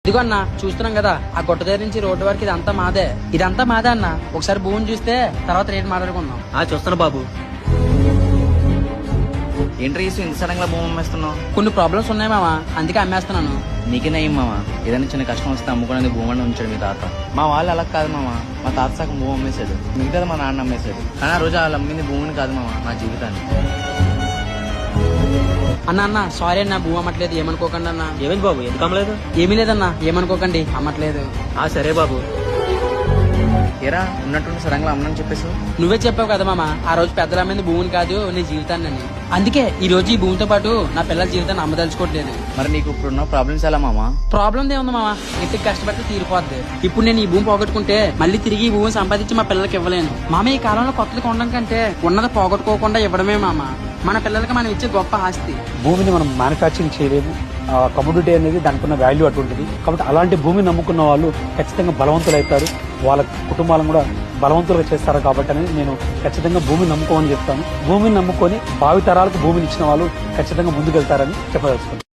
ఇదిగో అన్న చూస్తున్నాం కదా ఆ గుట్ట దగ్గర నుంచి రోడ్డు వరకు ఇదంతా మాదే అన్న. ఒకసారి భూమిని చూస్తే తర్వాత రేటు మాట్లాడుకుందాం. చూస్తున్నా బాబు. ఏంట్రీ ఇంత సడన్ గా భూమి అమ్మేస్తున్నావు? కొన్ని ప్రాబ్లమ్స్ ఉన్నాయి మామ, అందుకే అమ్మేస్తున్నాను. నీకే నయం మామ, ఏదైనా చిన్న కష్టం వస్తే అమ్ముకునేది భూమి ఉంచాడు మీ తాత. మా వాళ్ళు అలా కాదు మామ, మా తాత సగం భూమి అమ్మేశాడు, మిగతాది మా నాన్న అమ్మేశాడు. కానీ ఆ రోజు వాళ్ళు అమ్మింది భూమిని కాదు మామ, నా జీవితాన్ని. అన్న సారీ అన్న, భూమి అమ్మట్లేదు ఏమనుకోకండి అన్న. ఏమైంది బాబు, ఎందుకు అమ్మలేదు? ఏమీ లేదన్నా, ఏమనుకోకండి, అమ్మట్లేదు. సరే బాబు. ఏరా ఉన్నట్టుండి సడన్ గా అమ్మని చెప్పేసి నువ్వే చెప్పావు కదా మామ, ఆ రోజు పెద్దల అమ్మింది భూమిని కాదు నీ జీవితాన్ని అని. అందుకే ఈ రోజు ఈ భూమితో పాటు నా పిల్లల జీవితాన్ని అమ్మదలుచుకోవట్లేదు. మరి నీకు ఇప్పుడున్న ప్రాబ్లమ్స్ ఎలా మామ? ప్రాబ్లం ఏముంది మామ, ఇంటికి కష్టపడితే తీరిపోద్ది. ఇప్పుడు నేను ఈ భూమి పోగొట్టుకుంటే మళ్ళీ తిరిగి ఈ భూమిని సంపాదించి మా పిల్లలకి ఇవ్వలేను. మామ ఈ కాలంలో కొత్తది కొనడం కంటే ఉన్నది పోగొట్టుకోకుండా ఇవ్వడమే మామ మన పిల్లలకి మనం ఇచ్చే గొప్ప ఆస్తి. భూమిని మనం మ్యానుఫ్యాక్చరింగ్ చేయలేము, కమ్యూనిటీ అనేది దానికి ఉన్న వాల్యూ అటువంటిది. కాబట్టి అలాంటి భూమిని నమ్ముకున్న వాళ్ళు ఖచ్చితంగా బలవంతులు అవుతారు, వాళ్ళ కుటుంబాలను కూడా బలవంతులుగా చేస్తారు. కాబట్టి అనేది నేను ఖచ్చితంగా భూమిని నమ్ముకోమని చెప్తాను. భూమిని నమ్ముకొని భావితరాలకు భూమిని ఇచ్చిన వాళ్ళు ఖచ్చితంగా ముందుకెళ్తారని చెప్పదలుచుకుంటాను.